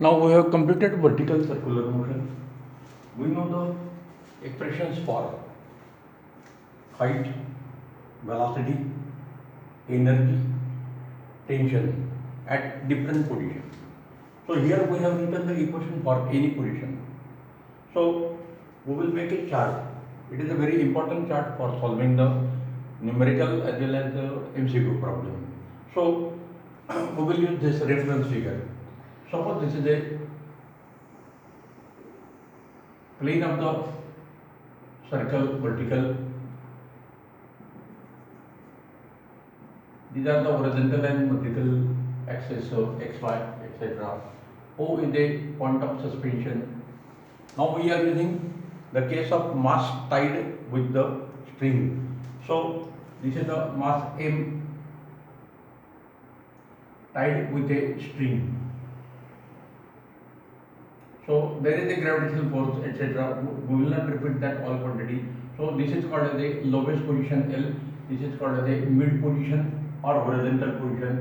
Now we have completed vertical circular motion. We know the expressions for height, velocity, energy, tension at different positions. So here we have written the equation for any position. So we will make a chart. It is a very important chart for solving the numerical as well as the MCQ problem. So we will use this reference figure. Suppose this is a plane of the circle vertical. These are the horizontal and vertical axis, so x, y, etc. O is a point of suspension. Now we are using the case of mass tied with the string. So this is the mass M tied with a string. So there is a gravitational force, etc. We will not repeat that all quantity. So this is called as a lowest position L. This is called as a mid position or horizontal position,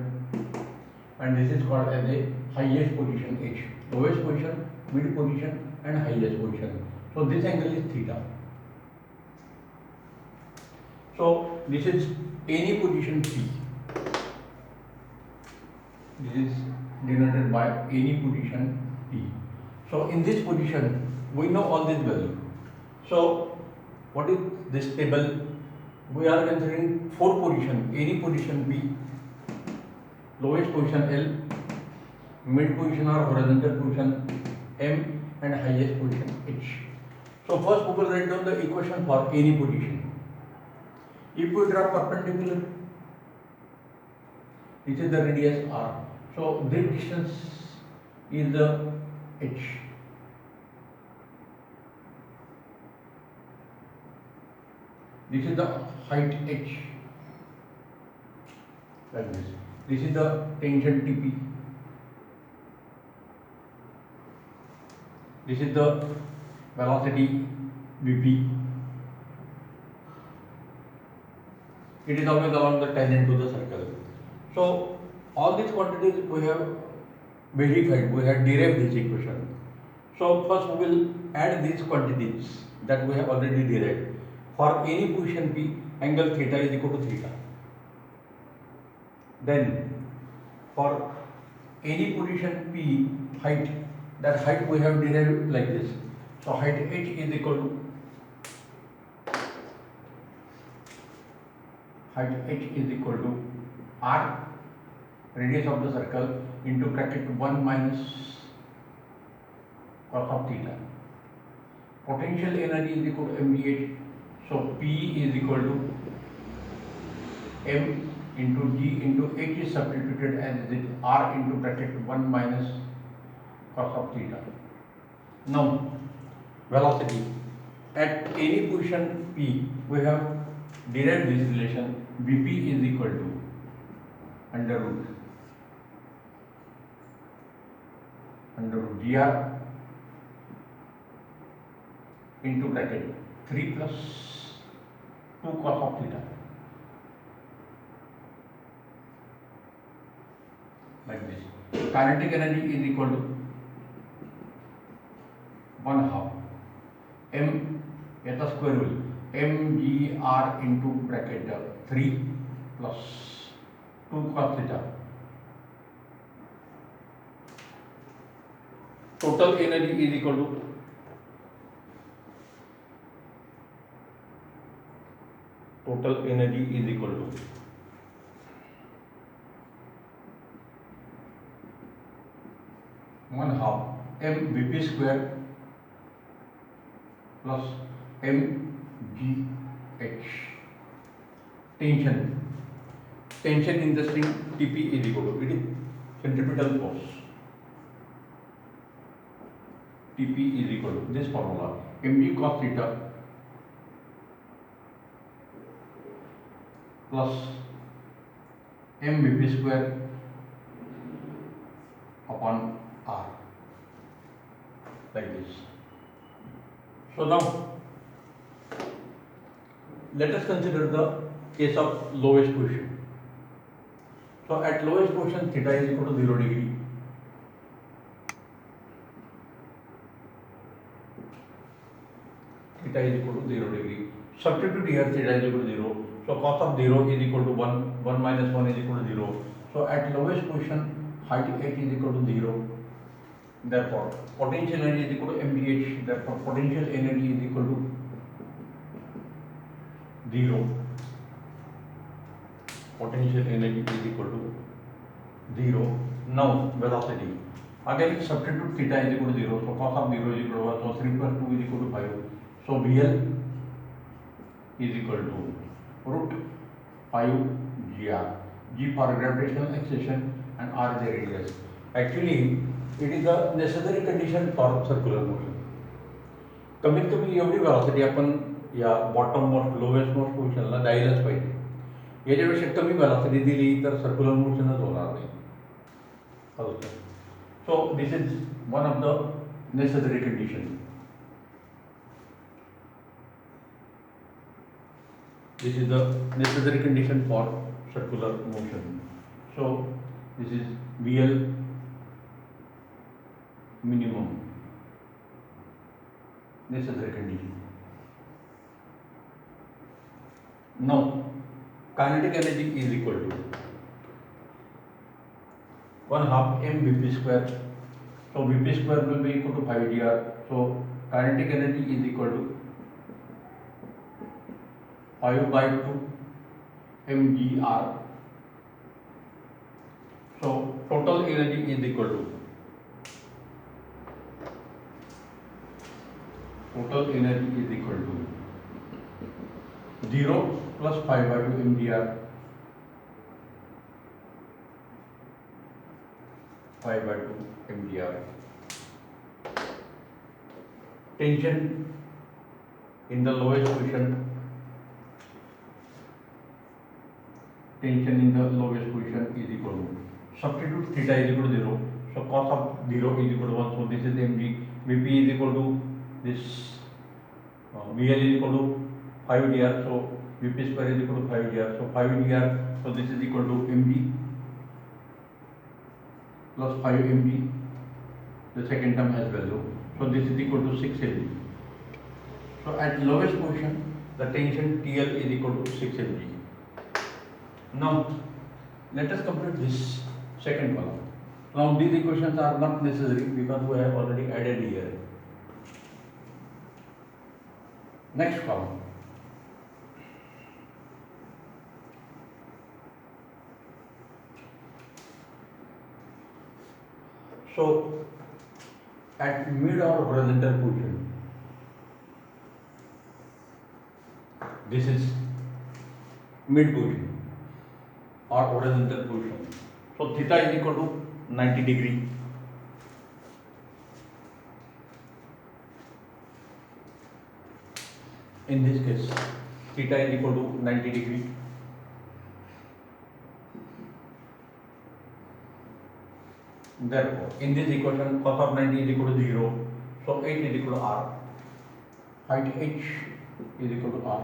and this is called as a highest position H. Lowest position, mid position, and highest position. So this angle is theta. So this is any position P. This is denoted by any position P. So in this position, we know all these values. So what is this table? We are considering 4 positions, any position P, lowest position L, mid position or horizontal position M, and highest position H. So first we will write down the equation for any position. If we draw perpendicular, this is the radius R. So this distance is the H. This is the height H, like this. This is the tension Tp. This is the velocity Vp. It is always along the tangent to the circle. So all these quantities we have verified, we have derived this equation. So first we will add these quantities that we have already derived. For any position P, angle theta is equal to theta. Then for any position P, height, that height we have derived like this. So height H is equal to R, radius of the circle, into bracket 1 minus cos of theta. Potential energy is equal to mgh. So P is equal to M into G into H is substituted as it R into bracket 1 minus cos of theta. Now velocity at any position P, we have derived this relation. Vp is equal to under root gr into bracket 3 plus 2 cos of theta, like this. Kinetic energy is equal to 1/2 m at the square rule mgr into bracket 3 plus 2 cos theta. Total energy is equal to one half m Vp square plus mgh. Tension in the string Tp is equal to, it is centripetal force. Tp is equal to this formula, mg cos theta plus m Vp square upon R, like this. So now let us consider the case of lowest position. So at lowest position theta is equal to 0 degree. theta is equal to 0 degree. Substitute here theta is equal to 0. So cos of 0 is equal to 1. 1 minus 1 is equal to 0. So at lowest position, height h is equal to 0. Therefore, potential energy is equal to mgh. Therefore, potential energy is equal to 0. Potential energy is equal to 0. Now, velocity. Again, substitute theta is equal to 0. So cos of 0 is equal to 1. So 3 plus 2 is equal to 5. So VL is equal to root 5 gr. G for gravitational acceleration and r is the radius. Actually, it is a necessary condition for circular motion. कमीत कमी एवढी velocity आपण या bottom most lowest most पोझिशनला द्यायलाच पाहिजे. याच्यापेक्षा कमी वेलॉसिटी दिली तर सर्क्युलर मोशनच होणार नाही. So this is one of the necessary condition. This is the necessary condition for circular motion. So this is VL minimum, necessary condition. Now kinetic energy is equal to 1/2 mvp square. So vp square will be equal to 5 dr. So kinetic energy is equal to 5/2 mgr. So total energy is equal to 0 plus 5/2 mgr. 5/2 mgr. Tension in the lowest position. Tension in the lowest position is equal to, substitute theta is equal to 0. So cos of 0 is equal to 1. So this is mg. Vp is equal to this. VL is equal to 5 dr. So Vp square is equal to 5 dr. So 5 dr. So this is equal to mg plus 5 mg. The second term has value. So this is equal to 6 mg. So at lowest position, the tension TL is equal to 6 mg. Now let us complete this second column. Now these equations are not necessary because we have already added here. Next column. So at mid or horizontal position, this is mid position or horizontal position. So theta is equal to 90 degree. In this case, theta is equal to 90 degree. Therefore, in this equation, cos of 90 is equal to 0. So h is equal to r. Height h is equal to r.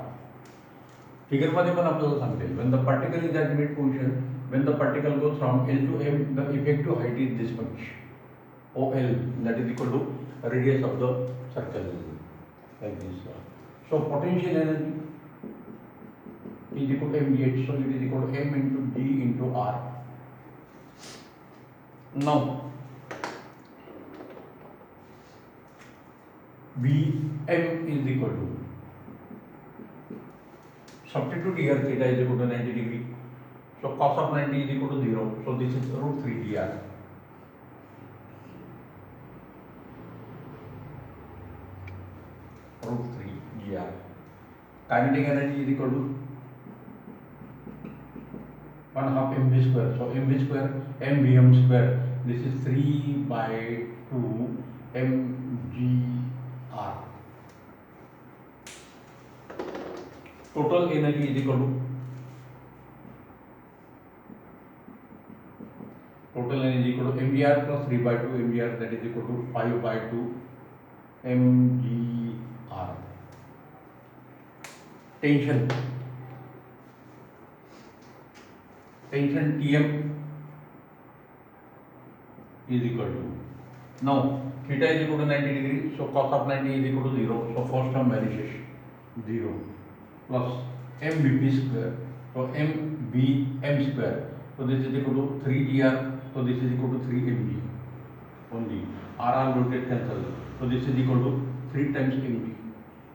Figure मध्ये पण आपल्याला सांगते, when the particle is at mid position, when the particle goes from L to M, the effective height is this much, OL, that is equal to radius of the circle, like this. So potential energy is equal to mgh, so it is equal to m into d into r. Now Vm is equal to, substitute here theta is equal to 90 degree. So cos of 90 is equal to 0. So this is root 3 dr. Root 3 dr. Kinetic energy is equal to 1/2 mv square. So mv square, mvm square. This is 3/2 mgr. Total energy is equal to, mgr plus 3/2 mgr, that is equal to 5/2 mgr. Tension Tm is equal to Now theta is equal to 90 degree, so cos of 90 is equal to 0. So first term vanishes, 0 plus mvp square. So m square. So this is equal to 3 gr. So this is equal to 3 mg only. R will get cancelled. So this is equal to 3 times mg.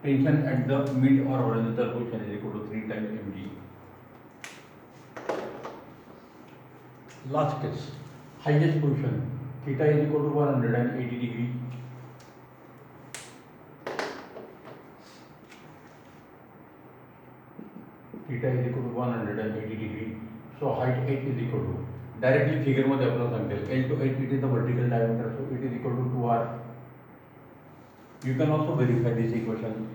Tension at the mid or horizontal position is equal to 3 times mg. Last case, highest position, theta is equal to 180 degree. Theta is equal to 180 degree. So height h is equal to, directly figure मध्ये आपल्याला सांगेल L to h, it is the vertical diameter, so it is equal to 2r. You can also verify this equation.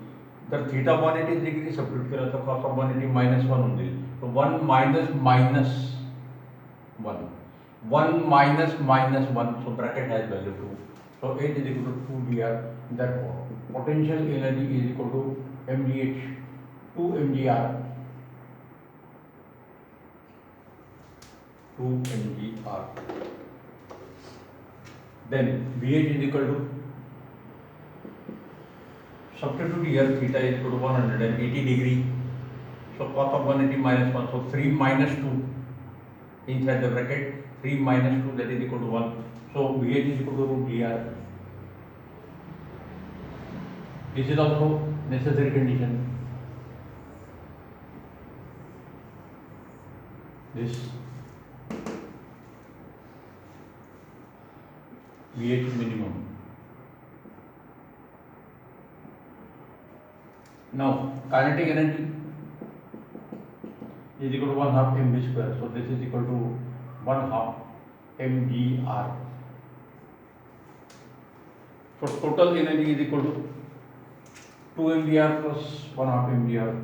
जर theta 180 degree substitute केला तर cos of 180 minus 1 होईल. So 1 minus 1. 1 minus 1, so bracket has value 2. So h is equal to 2 dr. Therefore, potential energy is equal to mgh, 2 mgr. 2 mgr. Then Vh is equal to, substitute here, theta is equal to 180 degree. So cos of 180 minus 1, so 3 minus 2 inside the bracket, 3 minus 2, that is equal to 1. So Vh is equal to root dr. This is also necessary condition. This Vh minimum. Now kinetic energy is equal to 1 half mv square. So this is equal to 1 half mgr. So total energy is equal to 2 mgr plus 1 half mgr.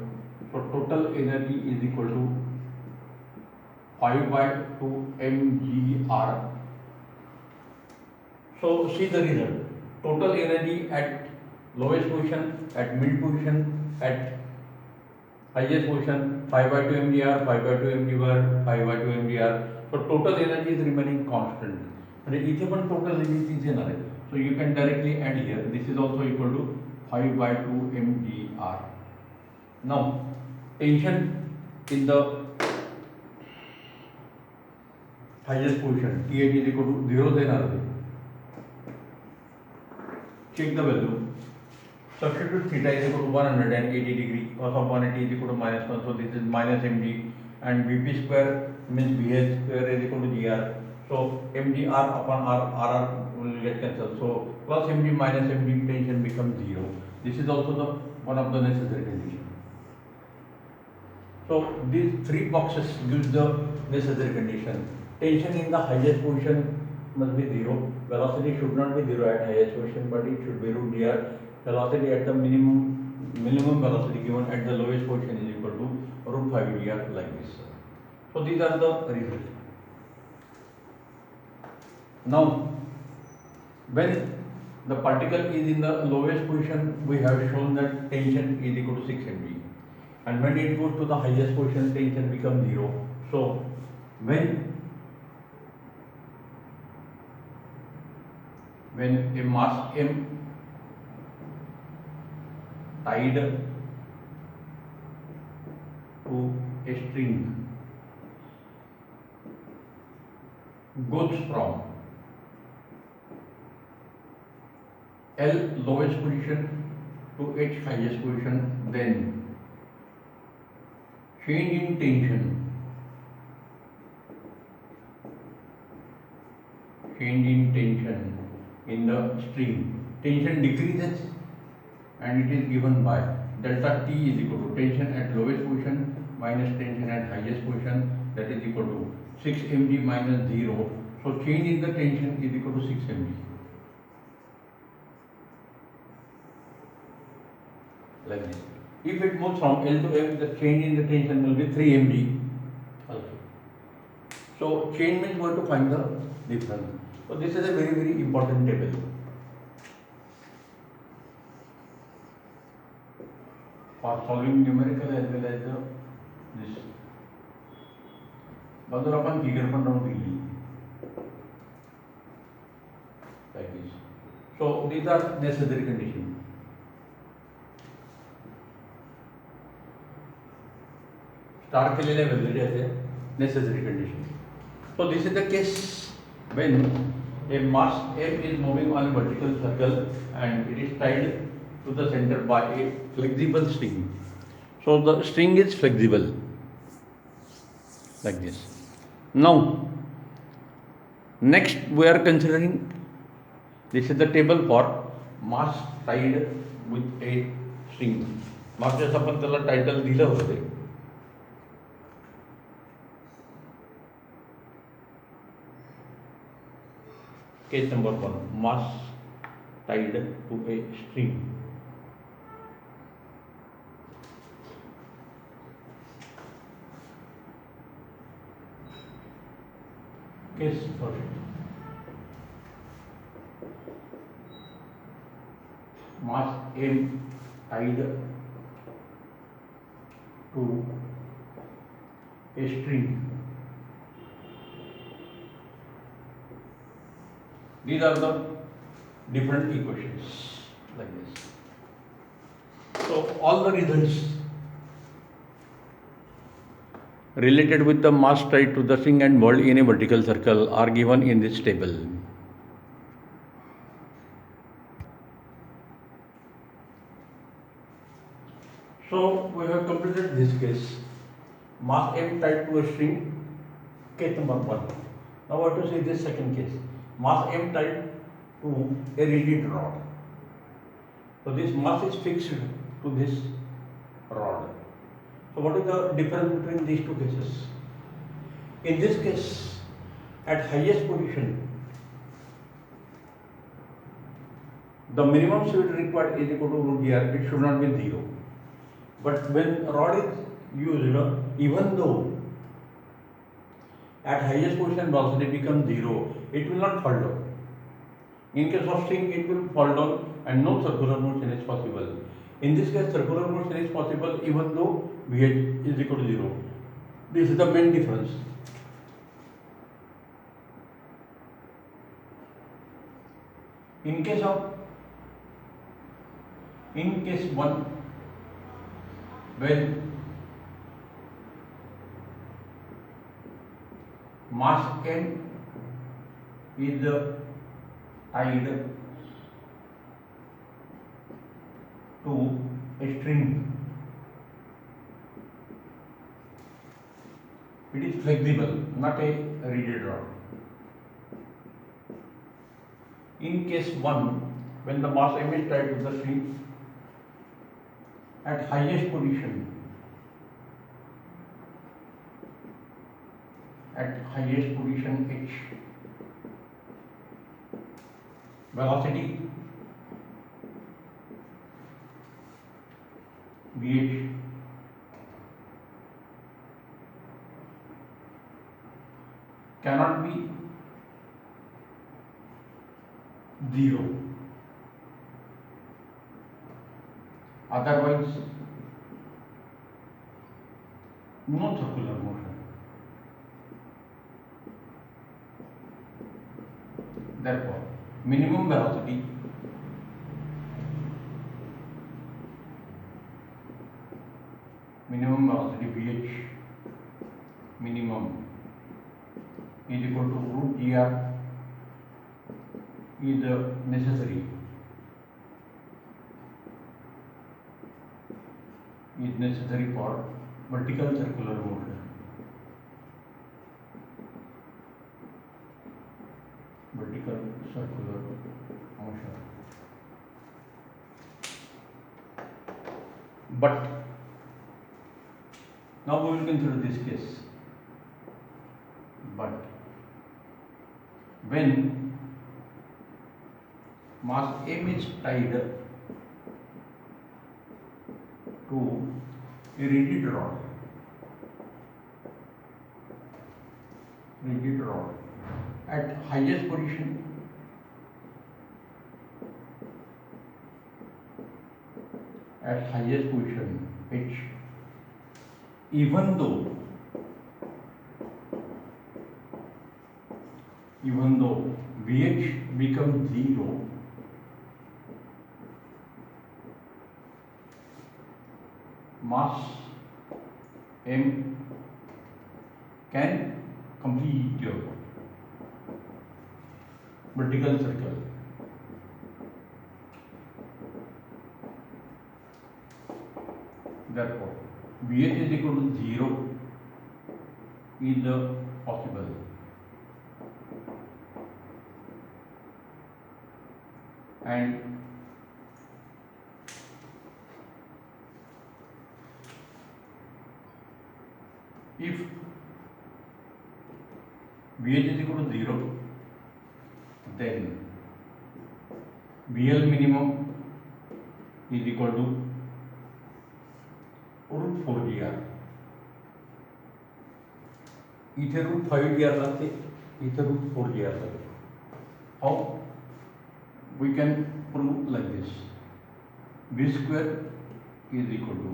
So total energy is equal to 5 by 2 mgr. So see the result. Total energy at lowest position, at mid position, at highest position, 5 by 2 mgr, 5 by 2 mgr, 5 by 2 mgr. So total energy is remaining constant. And इथे पण total energy is येणार आहे. So you can directly add here. This is also equal to 5 by 2 mgr. Now tension in the highest position, Th is equal to 0 देणार आहे. Check the value. Substitute theta is equal to 180 degree. Cos of 180 is equal to minus 1. So this is minus mg, and Vp square means Vh square is equal to gr. So mgr upon rr will get cancelled. So plus mg minus mg, tension becomes 0. This is also the one of the necessary condition. So these three boxes gives the necessary condition. Tension in the highest position must be 0. Velocity should not be 0 at highest position, but it should be root dr. Velocity at the minimum velocity given at the lowest position is equal to root 5 dr, like this. So these are the results. Now when the particle is in the lowest position, we have shown that tension is equal to 6 mg, and when it goes to the highest position, tension becomes 0. So when a mass m tied to a string goes from L lowest position to H highest position, then change in tension in the string, tension decreases, and it is given by delta T is equal to tension at lowest position minus tension at highest position, that is equal to 6 mg minus 0. So change in the tension is equal to 6 mg, like this. If it moves from L to M, the change in the tension will be 3 mg also. So change means we have to find the difference. So this is a very, very important table. For solving numerical as well as this. बाजूला आपण figure पण राहून दिली, like this. So these are necessary conditions. Star केलेल्या validity necessary condition. So this is the case when a mass m is moving on a vertical circle and it is tied to the center by a flexible string. So the string is flexible like this. Now next we are considering, this is the table for mass tied with a string. मागच्या आपण त्याला title दिलं होतं. Case number 1, mass tied to a string. Case first, mass m tied to a string. These are the different equations like this. So all the results related with the mass tied to the string and ball in a vertical circle are given in this table. So we have completed this case, mass m tied to a string, case number 1. Now what to say this second case, mass m tied to a rigid rod. So this mass is fixed to this rod. So what is the difference between these two cases? In this case, at highest position, the minimum speed required is equal to root r, it should not be 0. But when rod is used, even though at highest position velocity becomes 0, it will not fall down. In case of string, it will fall down and no circular motion is possible. In this case, circular motion is possible even though Vh is equal to 0. This is the main difference. In case 1, when mass m is tied to a string, it is flexible, not a rigid rod. In case 1, when the mass m is tied to the string, at highest position, h, velocity Vh cannot be 0, otherwise no circular motion. Therefore, minimum velocity Vh minimum is equal to root gr is necessary for vertical circular motion. But now we will consider this case. But when mass m is tied to a rigid rod, at highest position, h, even though Vh becomes 0, mass m can complete your vertical circle. Therefore, VH is equal to 0 is possible. And if VH is equal to 0, then VL minimum is equal to root 4 GR. इथे root 5 GR लागते, इथे root 4 GR लागते. How we can prove like this? V square is equal to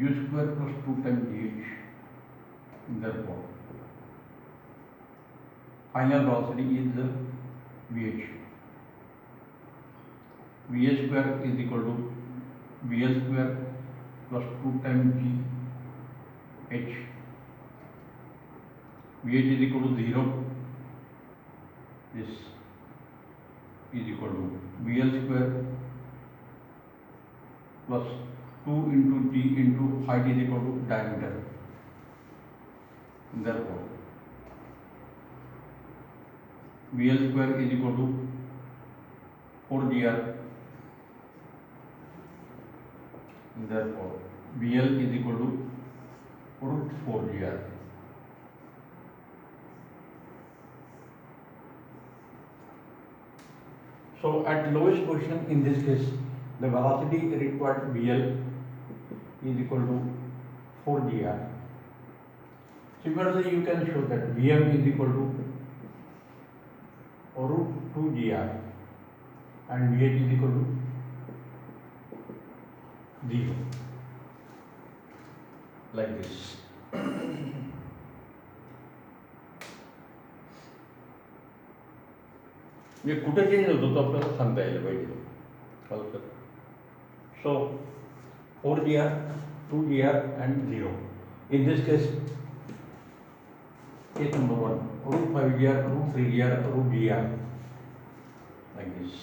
U square plus 2 times GH. Therefore, final velocity is VH. VH square is equal to VL square plus 2 times GH. VH is equal to 0. This is equal to VL square plus 2 into G into height is equal to diameter. Therefore, VL square is equal to 4 GR. Therefore, VL is equal to root 4 GR. So, at lowest position in this case, the velocity required VL is equal to 4 GR. Similarly, you can show that VM is equal to root 2 GR and VH is equal to 0, like this. ये कुठे change होतो तो आपल्याला सांगता यायला पाहिजे. कळलं? So 4 GR, 2 GR and 0. In this case, case number 1, root 5 GR, root 3 GR, root GR, like this.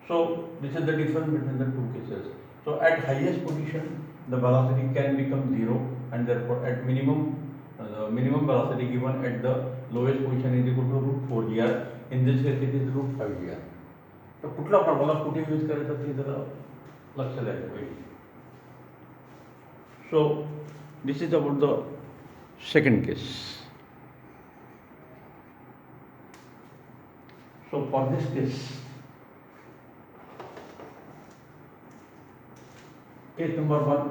So this is the difference between the two cases. So at highest position, the velocity can become 0, and therefore at minimum, the minimum velocity given at the lowest position is equal to root 4 GR. In this case, it is root 5 GR. तो कुठला formula कुठे use करायचा ते जरा लक्ष द्यायला पाहिजे. So this is about the second case. So for this case, case number 1,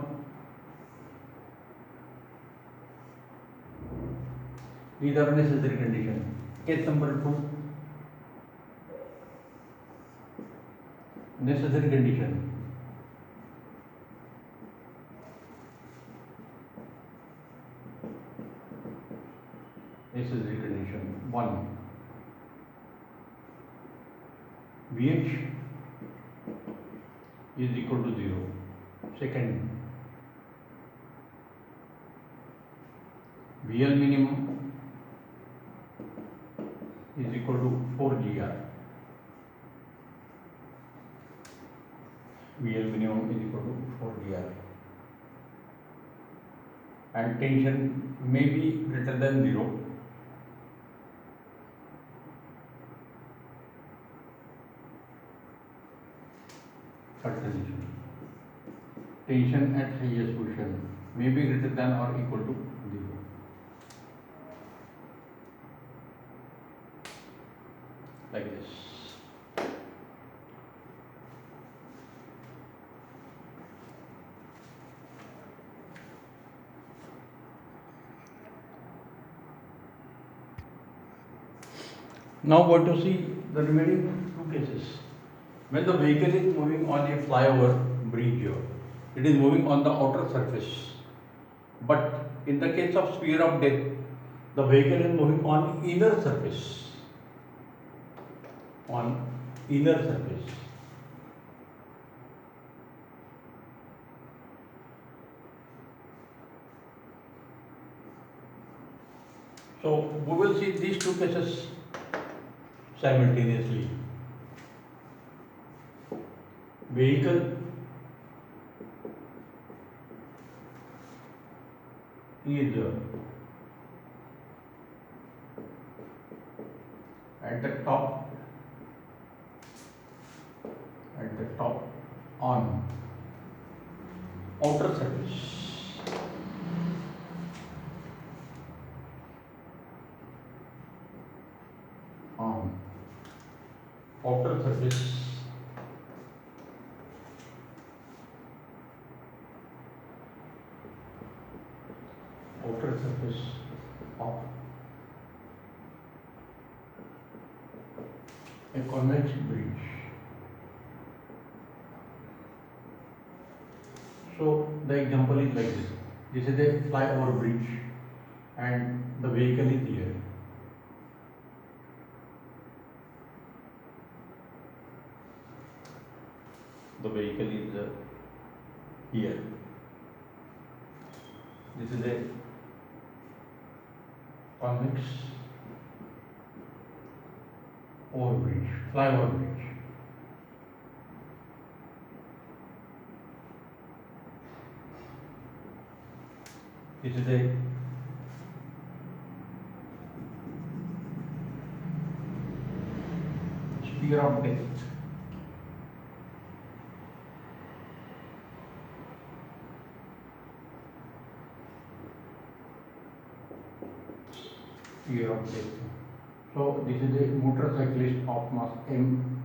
these are necessary conditions. Case number 2, necessary condition. Necessary condition 1, VH is equal to 0. Second, VL minimum is equal to 4 GR. VL minimum is equal to 4 GR. And tension may be greater than 0. Third condition, tension at highest position may be greater than or equal to 0. Like this. Now we want to see the remaining two cases. When the vehicle is moving on a flyover bridge, it is moving on the outer surface. But in the case of sphere of death, the vehicle is moving on inner surface. On inner surface. So we will see these two cases simultaneously. Vehicle is at the top on outer surface, on outer surface of a convex bridge. So the example is like this. This is a flyover bridge and the vehicle is here. The vehicle is here. This is a convex overbridge, flyover bridge. This is a sphere of depth. Sphere of depth. So this is a motorcyclist of mass m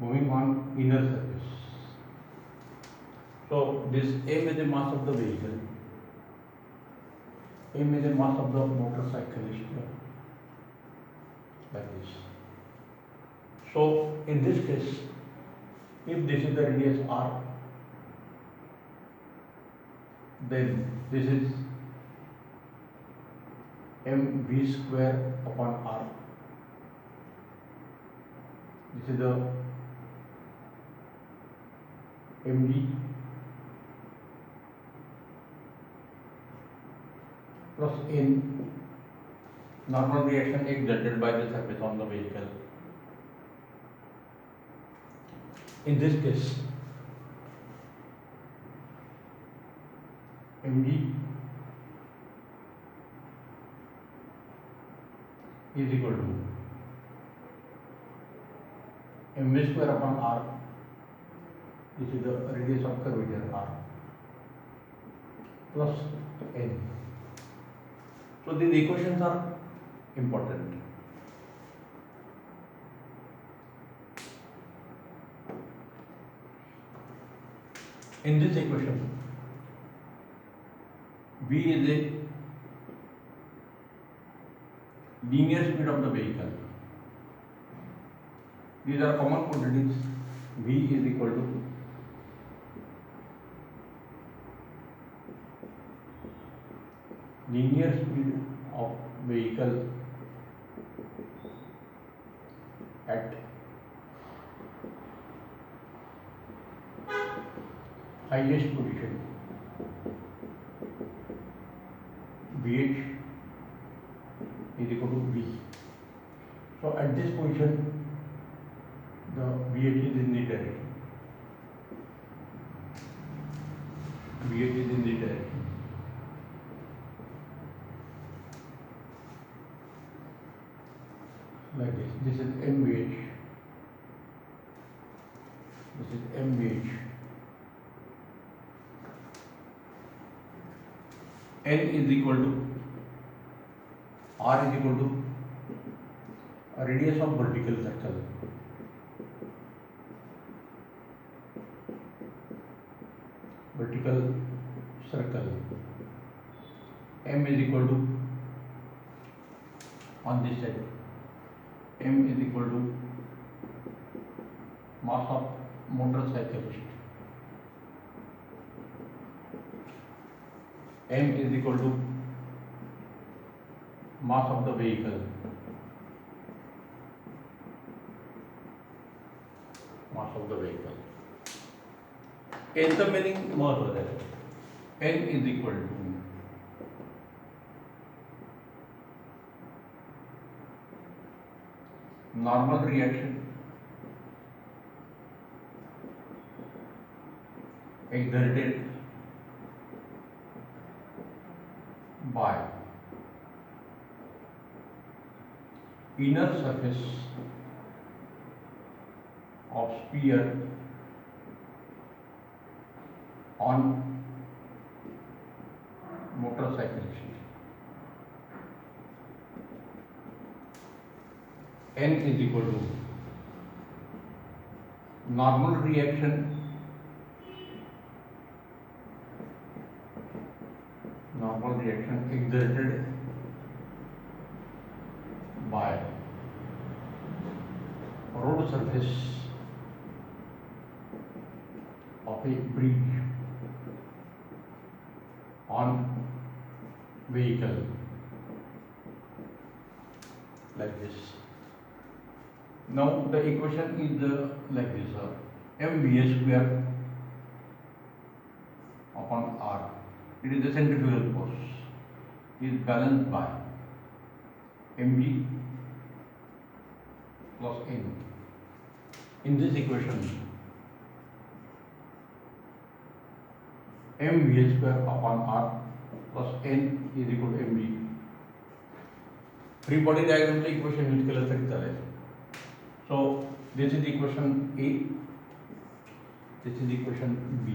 moving on inner surface. So this m is the mass of the vehicle, m is the mass of the motorcyclist, like this. So in this case, if this is the radius r, then this is mv square upon r. This is the md plus n, normal reaction exerted by the surface on the vehicle. In this case, mg is equal to mv square upon r. This is the radius of curvature r plus n. So these equations are important. In this equation, v is a linear speed of the vehicle. These are common quantities. V is equal to linear speed of vehicle at highest position, Vh is equal to V. So at this position, the Vh is in the direction. Vh is in the direction. Like this. This is mVh. This is mVh. N is equal to R is equal to a radius of vertical circle. Vertical circle. M is equal to, on this side, M is equal to mass of motorcyclist. M is equal to mass of the vehicle. Mass of the vehicle. Nth meaning महत्वाचं आहे. N is equal to normal reaction exerted by inner surface of sphere on motorcyclist. N is equal to normal reaction exerted by road surface of a bridge on vehicle, like this. Now the equation is like this: mva square upon r. It is the centrifugal force is balanced by mg plus n. In this equation, mva square upon r plus n is equal to mg. Free body diagram equation use केलं तरी चालेल. So this is equation A, this is equation B.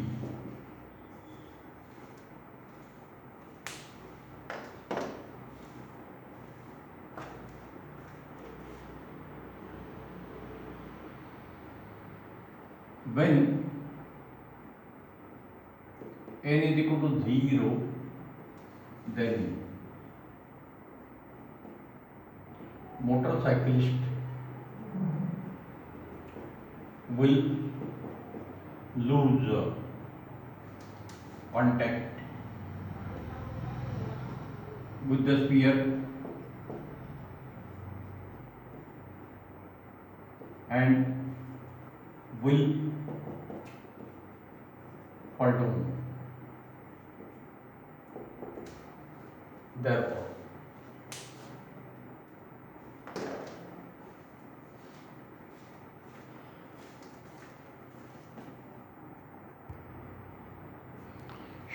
When n is equal to 0, then motorcyclist will lose contact with the sphere and will fall down. Therefore,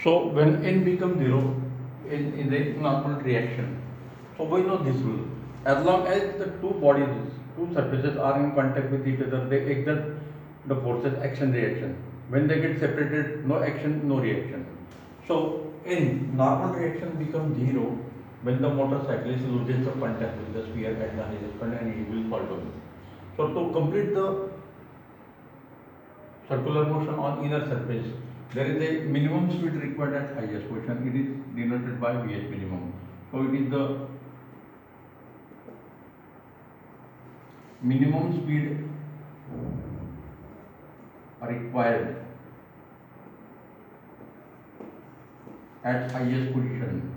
so when n becomes 0 in the normal reaction, so we know this rule: as long as the two surfaces are in contact with each other, they exert the forces action reaction. When they get separated, no action, no reaction. So in normal reaction becomes 0 when the motorcyclist loses the contact with the sphere at the highest point and he will fall down. So to complete the circular motion on inner surface, there is a minimum speed required at highest position. It is denoted by Vh minimum. So it is the minimum speed required at highest position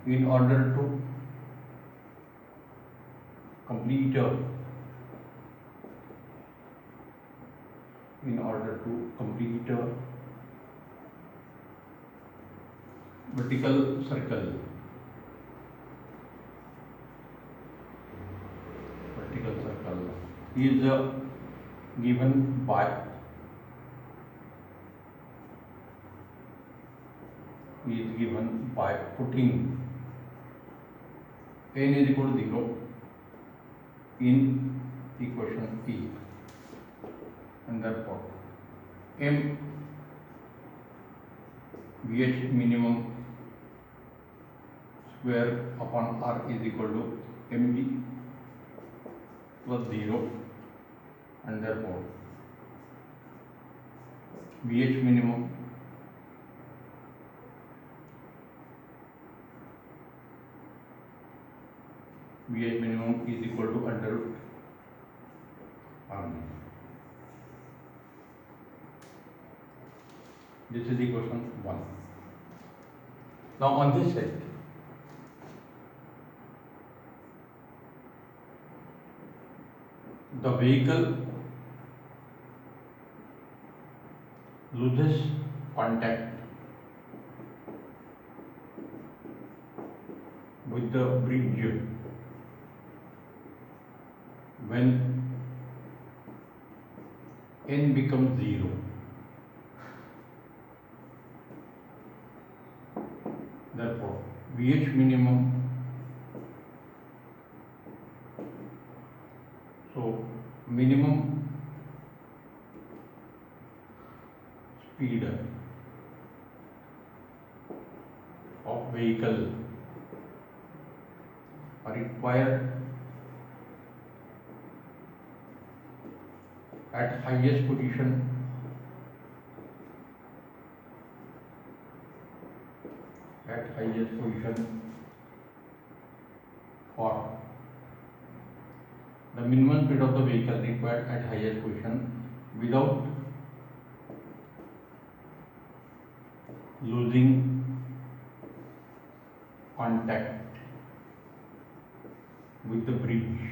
in order to complete vertical circle. Is given by putting n is equal to 0 in equation E, and therefore m Vh minimum square upon r is equal to mg plus 0, and therefore Vh minimum is equal to under root r. This is equation 1. Now on this side, the vehicle loses contact with the bridge when n becomes 0. Therefore, VH minimum, so minimum speed of vehicle are required at highest position for the minimum speed of the vehicle required at highest position without losing contact with the bridge.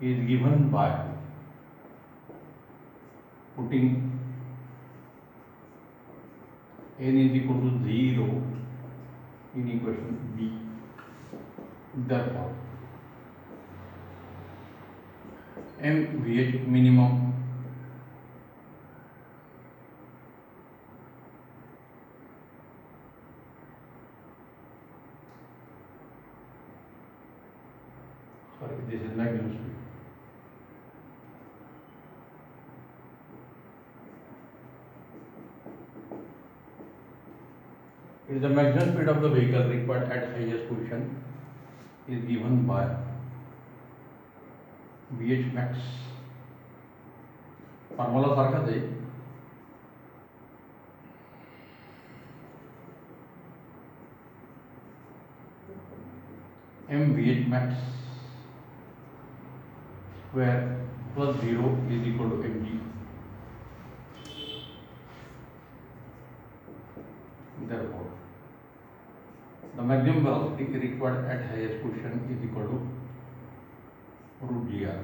Is given by putting n is equal to 0 in equation B. Therefore, MVH minimum this is maximum speed. It is the maximum speed of the vehicle required at highest position is given by VH max. Formula सारखाच आहे. MVH max square plus 0 is equal to mg. Therefore, the maximum velocity required at highest position is equal to root gr.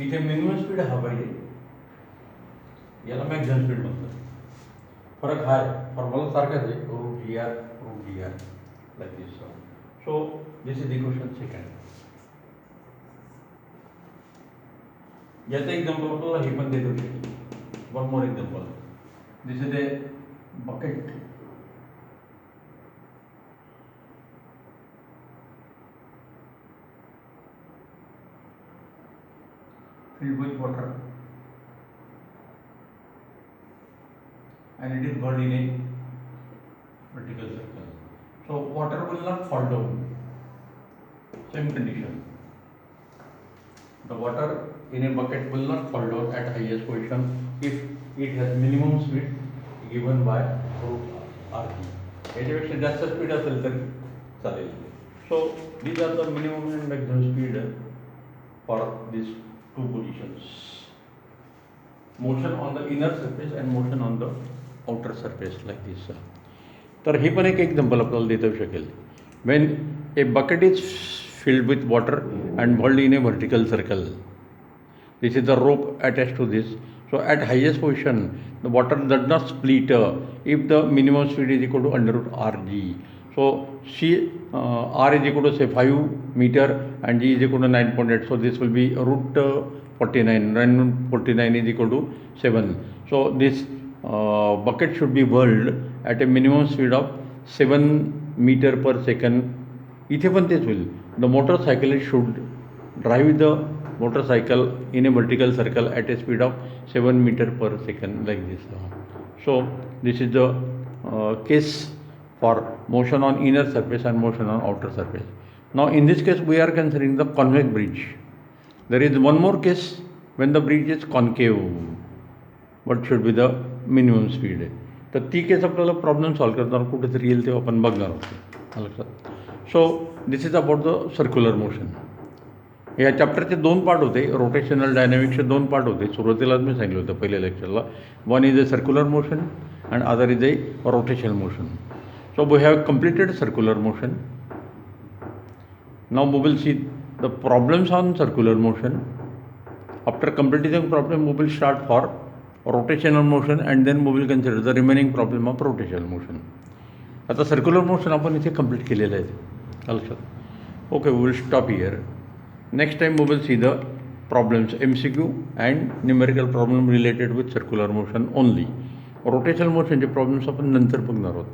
इथे minimum speed हा पाहिजे, याला maximum speed म्हणतात. फरक हा आहे, फॉर्म्युला सारखाच आहे, root G R like this. So this is the equation second. याचा एक्झाम्पल आपल्याला हे पण देतो. One more example. This is a bucket filled with water and it is buried in a vertical circle. So water will not fall down. Same condition. The water in a bucket will not fall down at highest position if it has minimum speed given by root RG. याच्यापेक्षा जास्त speed असेल तर चालेल. So these are the minimum and maximum speed for these two positions. Motion on the inner surface and motion on the outer surface like this. तर हे पण एक example आपल्याला देता येऊ शकेल. When a bucket is filled with water and hold in a vertical circle. This is the rope attach to this. So at highest position the water does not split if the minimum speed is equal to under root R G. So C R is equal to say 5 meter and G is equal to 9.8. So this will be root 49. Root 49 is equal to 7. So this bucket should be whirled at a minimum speed of 7 meter per second. इथे पण तेच होईल. The motorcyclist should drive the motorcycle in a vertical circle at a speed of 7 meter per second like this. So this is the case for motion on inner surface and motion on outer surface. Now in this case we are considering the convex bridge. There is one more case when the bridge is concave. What should be the minimum speed? तर ती case आपल्याला problem solve करताना कुठेतरी येईल तेव्हा आपण बघणार आहोत लक्षात. So this is about the circular motion. या चॅप्टरचे दोन पार्ट होते. रोटेशनल डायनॅमिक्सचे दोन पार्ट होते. सुरुवातीलाच मी सांगितलं होतं पहिल्या लेक्चरला. One is a circular motion and other is a rotational motion. So we have completed circular motion. Now we will see the problems on circular motion. After completing the problem, we will start for rotational motion and then we will consider the remaining problem of rotational motion. आता circular motion आपण इथे complete केलेलं आहे लक्षात. Okay, we will stop here. Next time we will see the problems MCQ and numerical problem related with circular motion only. Rotational मोशनचे प्रॉब्लेम्स आपण नंतर बघणार आहोत.